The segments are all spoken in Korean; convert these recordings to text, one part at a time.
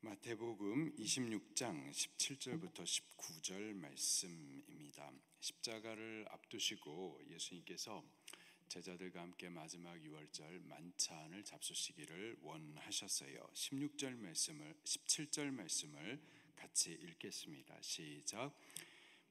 마태복음 26장 17절부터 19절 말씀입니다. 십자가를 앞두시고 예수님께서 제자들과 함께 마지막 유월절 만찬을 잡수시기를 원하셨어요. 17절 말씀을 같이 읽겠습니다. 시작.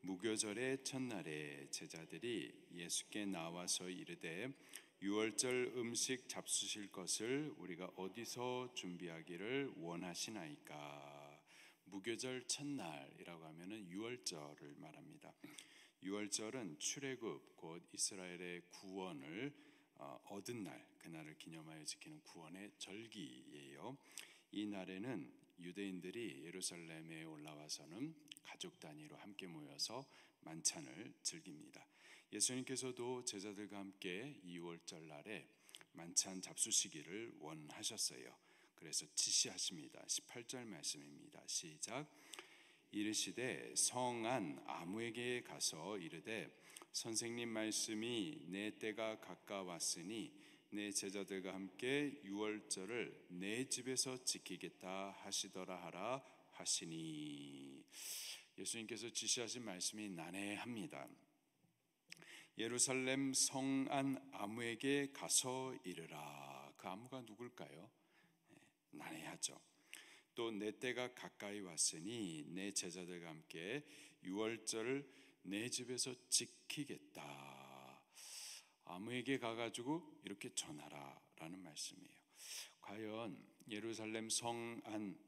무교절의 첫날에 제자들이 예수께 나와서 이르되 유월절 음식 잡수실 것을 우리가 어디서 준비하기를 원하시나이까. 무교절 첫날이라고 하면은 유월절을 말합니다. 유월절은 출애굽 곧 이스라엘의 구원을 얻은 날, 그날을 기념하여 지키는 구원의 절기예요. 이 날에는 유대인들이 예루살렘에 올라와서는 가족 단위로 함께 모여서 만찬을 즐깁니다. 예수님께서도 제자들과 함께 이 유월절 날에 만찬 잡수시기를 원하셨어요. 그래서 지시하십니다. 18절 말씀입니다. 시작. 이르시되 성안 아무에게 가서 이르되 선생님 말씀이 내 때가 가까웠으니 내 제자들과 함께 유월절을 내 집에서 지키겠다 하시더라 하라 하시니. 예수님께서 지시하신 말씀이 난해합니다. 예루살렘 성안 아무에게 가서 이르라. 그 아무가 누굴까요? 난해하죠. 또 내 때가 가까이 왔으니 내 제자들과 함께 유월절을 내 집에서 지키겠다. 아무에게 가가지고 이렇게 전하라 라는 말씀이에요. 과연 예루살렘 성안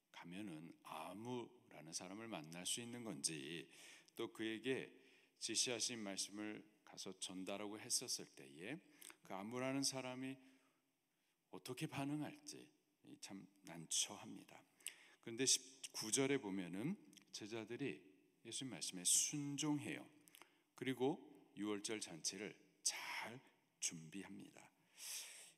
가면은 아무라는 사람을 만날 수 있는 건지, 또 그에게 지시하신 말씀을 가서 전달하고 했었을 때에 그 아무라는 사람이 어떻게 반응할지 참 난처합니다. 그런데 19절에 보면은 제자들이 예수님 말씀에 순종해요. 그리고 유월절 잔치를 잘 준비합니다.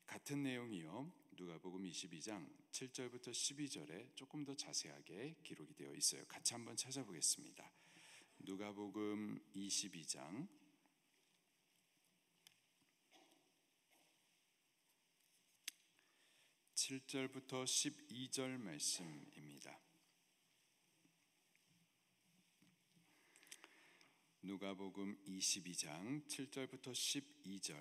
같은 내용이요, 누가복음 22장 7절부터 12절에 조금 더 자세하게 기록이 되어 있어요. 같이 한번 찾아보겠습니다. 누가복음 22장 7절부터 12절 말씀입니다. 누가복음 22장 7절부터 12절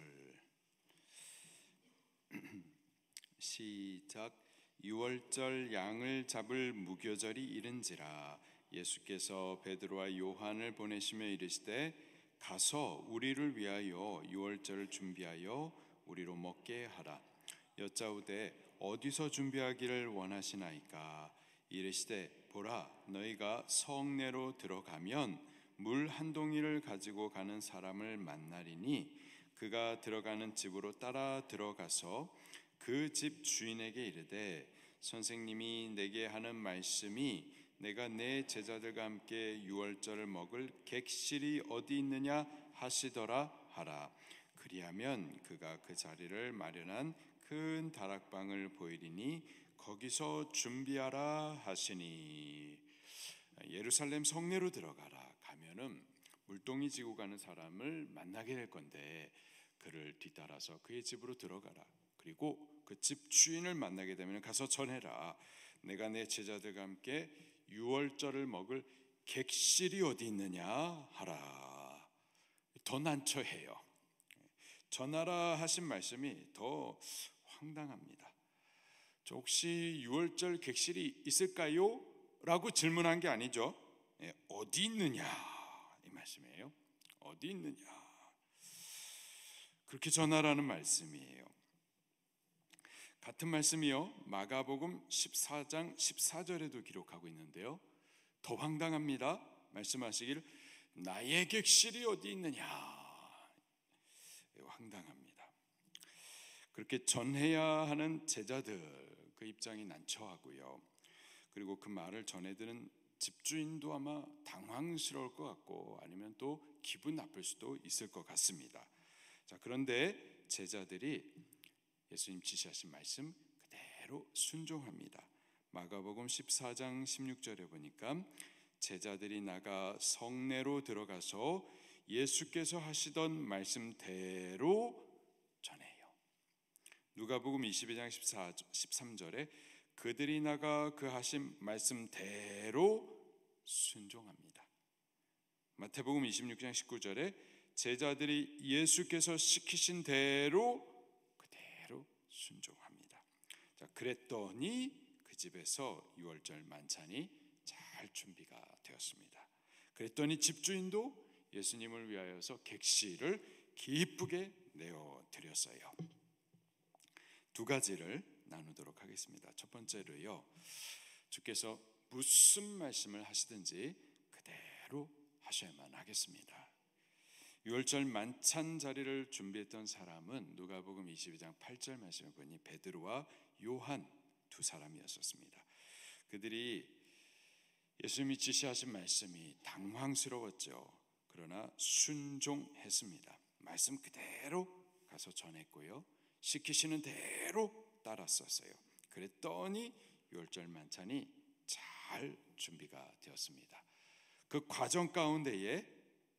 시작. 유월절 양을 잡을 무교절이 이른지라 예수께서 베드로와 요한을 보내시며 이르시되 가서 우리를 위하여 유월절을 준비하여 우리로 먹게 하라. 여짜오되 어디서 준비하기를 원하시나이까. 이르시되 보라, 너희가 성내로 들어가면 물 한 동이를 가지고 가는 사람을 만나리니 그가 들어가는 집으로 따라 들어가서 그 집 주인에게 이르되 선생님이 내게 하는 말씀이 내가 내 제자들과 함께 유월절을 먹을 객실이 어디 있느냐 하시더라 하라. 그리하면 그가 그 자리를 마련한 큰 다락방을 보이리니 거기서 준비하라 하시니. 예루살렘 성내로 들어가라. 가면은 물동이 지고 가는 사람을 만나게 될 건데 그를 뒤따라서 그의 집으로 들어가라. 그리고 그 집 주인을 만나게 되면 가서 전해라. 내가 내 제자들과 함께 유월절을 먹을 객실이 어디 있느냐 하라. 더 난처해요. 전하라 하신 말씀이 더 황당합니다. 저 혹시 유월절 객실이 있을까요? 라고 질문한 게 아니죠. 어디 있느냐 이 말씀이에요. 어디 있느냐, 그렇게 전하라는 말씀이에요. 같은 말씀이요, 마가복음 14장 14절에도 기록하고 있는데요, 더 황당합니다. 말씀하시기를 나의 객실이 어디 있느냐. 황당합니다. 그렇게 전해야 하는 제자들, 그 입장이 난처하고요. 그리고 그 말을 전해드는 집주인도 아마 당황스러울 것 같고 아니면 또 기분 나쁠 수도 있을 것 같습니다. 자, 그런데 제자들이 예수님 지시하신 말씀 그대로 순종합니다. 마가복음 14장 16절에 보니까 제자들이 나가 성내로 들어가서 예수께서 하시던 말씀대로 전해요. 누가복음 22장 13절에 그들이 나가 그 하신 말씀대로 순종합니다. 마태복음 26장 19절에 제자들이 예수께서 시키신 대로 그대로 순종합니다. 자, 그랬더니 그 집에서 유월절 만찬이 잘 준비가 되었습니다. 그랬더니 집주인도 예수님을 위하여서 객실을 기쁘게 내어 드렸어요. 두 가지를 나누도록 하겠습니다. 첫 번째로요, 주께서 무슨 말씀을 하시든지 그대로 하셔야만 하겠습니다. 유월절 만찬 자리를 준비했던 사람은 누가복음 22장 8절 말씀을 보니 베드로와 요한 두 사람이었습니다. 그들이 예수님이 지시하신 말씀이 당황스러웠죠. 그러나 순종했습니다. 말씀 그대로 가서 전했고요, 시키시는 대로 따랐었어요. 그랬더니 유월절 만찬이 잘 준비가 되었습니다. 그 과정 가운데에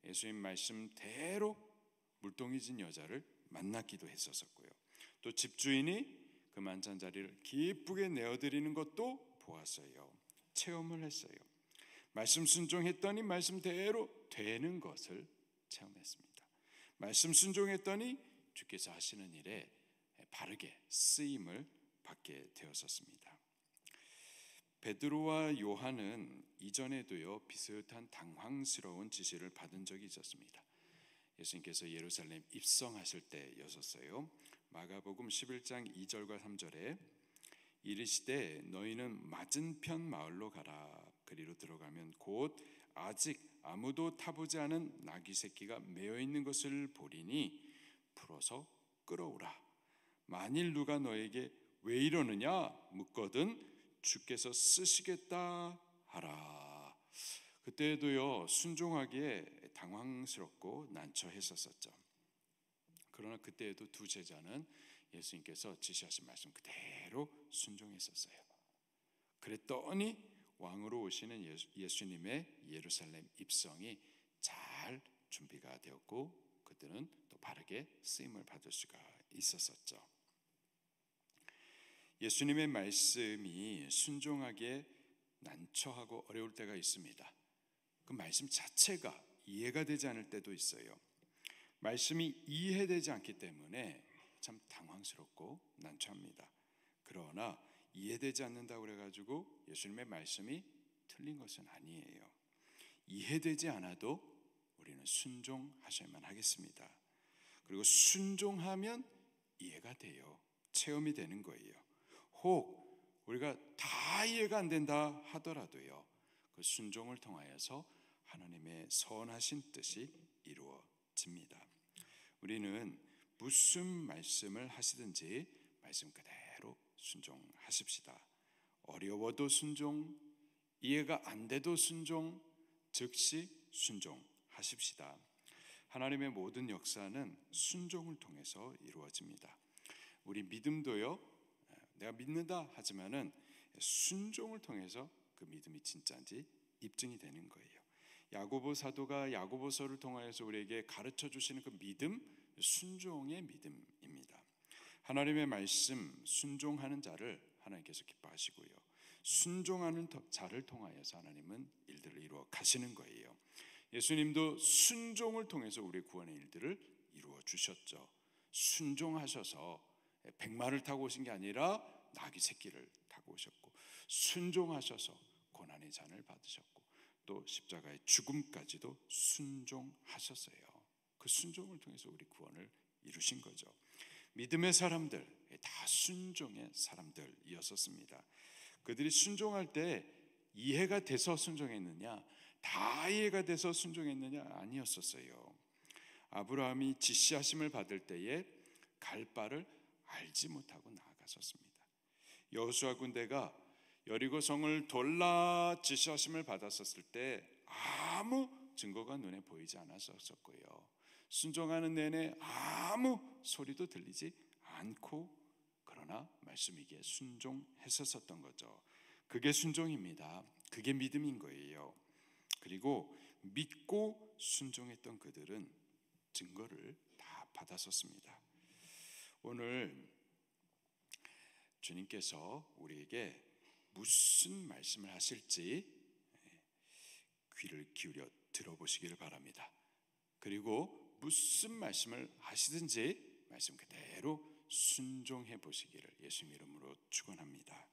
예수님 말씀대로 물동이 진 여자를 만났기도 했었고요, 또 집주인이 그 만찬 자리를 기쁘게 내어드리는 것도 보았어요. 체험을 했어요. 말씀 순종했더니 말씀대로 되는 것을 체험했습니다. 말씀 순종했더니 주께서 하시는 일에 바르게 쓰임을 받게 되었었습니다. 베드로와 요한은 이전에도요 비슷한 당황스러운 지시를 받은 적이 있었습니다. 예수님께서 예루살렘 입성하실 때였었어요. 마가복음 11장 2절과 3절에 이르시되 너희는 맞은편 마을로 가라. 그리로 들어가면 곧 아직 아무도 타보지 않은 나귀 새끼가 매어 있는 것을 보리니 풀어서 끌어오라. 만일 누가 너에게 왜 이러느냐 묻거든 주께서 쓰시겠다 하라. 그때도요 순종하기에 당황스럽고 난처했었죠. 그러나 그때에도 두 제자는 예수님께서 지시하신 말씀 그대로 순종했었어요. 그랬더니 왕으로 오시는 예수님의 예루살렘 입성이 잘 준비가 되었고 그들은 또 바르게 쓰임을 받을 수가 있었었죠. 예수님의 말씀이 순종하기에 난처하고 어려울 때가 있습니다. 그 말씀 자체가 이해가 되지 않을 때도 있어요. 말씀이 이해되지 않기 때문에 참 당황스럽고 난처합니다. 그러나 이해되지 않는다고 그래가지고 예수님의 말씀이 틀린 것은 아니에요. 이해되지 않아도 우리는 순종하셔야만 하겠습니다. 그리고 순종하면 이해가 돼요. 체험이 되는 거예요. 혹 우리가 다 이해가 안 된다 하더라도요, 그 순종을 통하여서 하나님의 선하신 뜻이 이루어집니다. 우리는 무슨 말씀을 하시든지 말씀 그대로 순종하십시다. 어려워도 순종, 이해가 안 돼도 순종, 즉시 순종하십시다. 하나님의 모든 역사는 순종을 통해서 이루어집니다. 우리 믿음도요, 내가 믿는다 하지만은 순종을 통해서 그 믿음이 진짜인지 입증이 되는 거예요. 야고보 사도가 야고보서를 통하여서 우리에게 가르쳐 주시는 그 믿음, 순종의 믿음입니다. 하나님의 말씀 순종하는 자를 하나님께서 기뻐하시고요, 순종하는 자를 통하여서 하나님은 일들을 이루어 가시는 거예요. 예수님도 순종을 통해서 우리 구원의 일들을 이루어 주셨죠. 순종하셔서 백마를 타고 오신 게 아니라 나귀 새끼를 타고 오셨고, 순종하셔서 고난의 잔을 받으셨고, 또 십자가의 죽음까지도 순종하셨어요. 그 순종을 통해서 우리 구원을 이루신 거죠. 믿음의 사람들 다 순종의 사람들이었었습니다. 그들이 순종할 때 이해가 돼서 순종했느냐, 다 이해가 돼서 순종했느냐 아니었었어요. 아브라함이 지시하심을 받을 때에 갈 바를 알지 못하고 나아갔었습니다. 여호수아 군대가 여리고 성을 돌라 지시하심을 받았었을 때 아무 증거가 눈에 보이지 않았었고요, 순종하는 내내 아무 소리도 들리지 않고, 그러나 말씀이기에 순종했었던 거죠. 그게 순종입니다. 그게 믿음인 거예요. 그리고 믿고 순종했던 그들은 증거를 다 받았었습니다. 오늘 주님께서 우리에게 무슨 말씀을 하실지 귀를 기울여 들어보시기를 바랍니다. 그리고 무슨 말씀을 하시든지 말씀 그대로 순종해 보시기를 예수님 이름으로 축원합니다.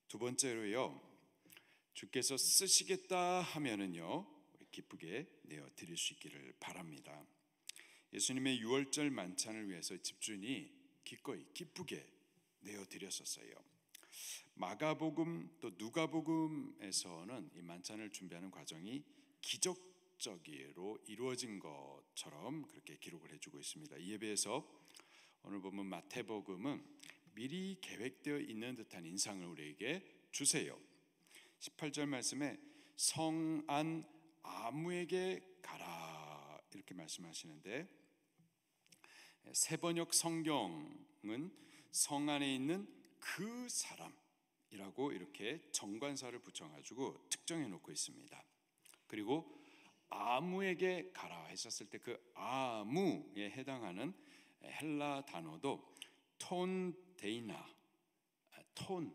두 번째로요, 주께서 쓰시겠다 하면은요 기쁘게 내어 드릴 수 있기를 바랍니다. 예수님의 유월절 만찬을 위해서 집주인이 기꺼이 기쁘게 내어 드렸었어요. 마가복음 또 누가복음에서는 이 만찬을 준비하는 과정이 기적적으로 이루어진 것처럼 그렇게 기록을 해주고 있습니다. 이에 비해서 오늘 보면 마태복음은 미리 계획되어 있는 듯한 인상을 우리에게 주세요. 18절 말씀에 성안 아무에게 가라 이렇게 말씀하시는데, 세번역 성경은 성 안에 있는 그 사람이라고 이렇게 정관사를 붙여가지고 특정해 놓고 있습니다. 그리고 아무에게 가라 했었을 때 그 아무에 해당하는 헬라 단어도 톤 데이나, 톤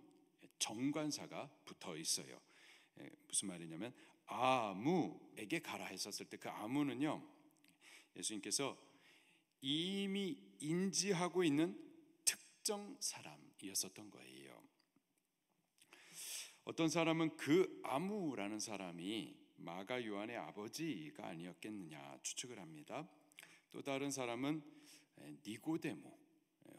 정관사가 붙어 있어요. 무슨 말이냐면 아무에게 가라 했었을 때 그 아무는요 예수님께서 이미 인지하고 있는 특정 사람이었었던 거예요. 어떤 사람은 그 아무라는 사람이 마가 요한의 아버지가 아니었겠느냐 추측을 합니다. 또 다른 사람은 니고데모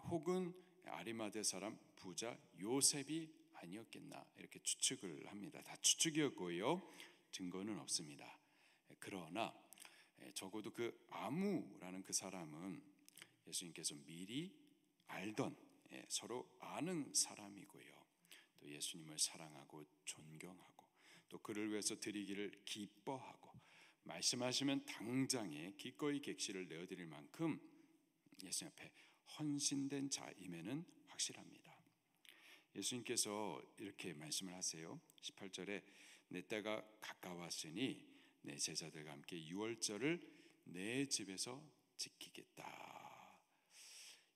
혹은 아리마대 사람 부자 요셉이 아니었겠나 이렇게 추측을 합니다. 다 추측이었고요, 증거는 없습니다. 그러나 적어도 그 아무라는 그 사람은 예수님께서 미리 알던, 서로 아는 사람이고요, 또 예수님을 사랑하고 존경하고 또 그를 위해서 드리기를 기뻐하고 말씀하시면 당장에 기꺼이 객실을 내어드릴 만큼 예수님 앞에 헌신된 자임에는 확실합니다. 예수님께서 이렇게 말씀을 하세요. 18절에 내 때가 가까웠으니 내 제자들과 함께 유월절을 내 집에서 지키겠다.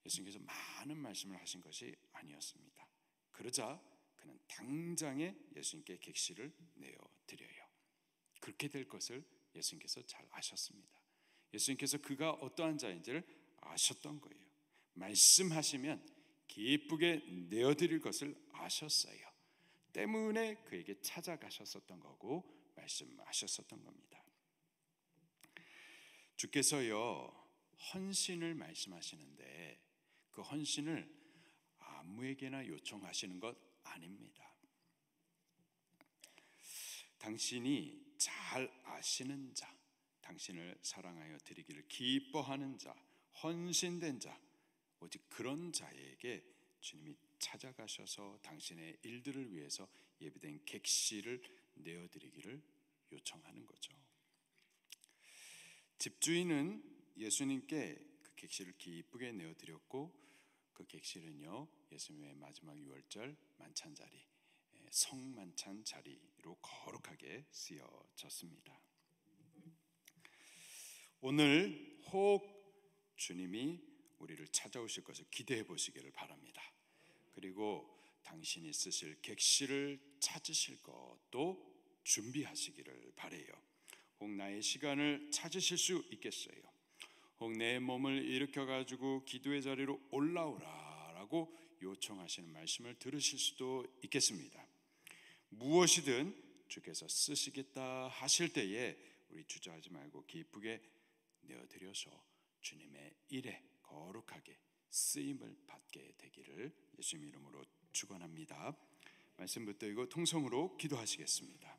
예수님께서 많은 말씀을 하신 것이 아니었습니다. 그러자 그는 당장에 예수님께 객실을 내어드려요. 그렇게 될 것을 예수님께서 잘 아셨습니다. 예수님께서 그가 어떠한 자인지를 아셨던 거예요. 말씀하시면 기쁘게 내어드릴 것을 아셨어요. 때문에 그에게 찾아가셨었던 거고 말씀하셨었던 겁니다. 주께서요 헌신을 말씀하시는데 그 헌신을 아무에게나 요청하시는 것 아닙니다. 당신이 잘 아시는 자, 당신을 사랑하여 드리기를 기뻐하는 자, 헌신된 자, 오직 그런 자에게 주님이 찾아가셔서 당신의 일들을 위해서 예비된 객실을 내어드리기를 요청하는 거죠. 집주인은 예수님께 그 객실을 기쁘게 내어드렸고 그 객실은요 예수님의 마지막 유월절 만찬 자리, 성만찬 자리로 거룩하게 쓰여졌습니다. 오늘 혹 주님이 우리를 찾아오실 것을 기대해 보시기를 바랍니다. 그리고 당신이 쓰실 객실을 찾으실 것도 준비하시기를 바라요. 혹 나의 시간을 찾으실 수 있겠어요. 혹 내 몸을 일으켜 가지고 기도의 자리로 올라오라라고 요청하시는 말씀을 들으실 수도 있겠습니다. 무엇이든 주께서 쓰시겠다 하실 때에 우리 주저하지 말고 기쁘게 내어드려서 주님의 일에 거룩하게 쓰임을 받게 되기를 예수님 이름으로 축원합니다. 말씀 붙들고 통성으로 기도하시겠습니다.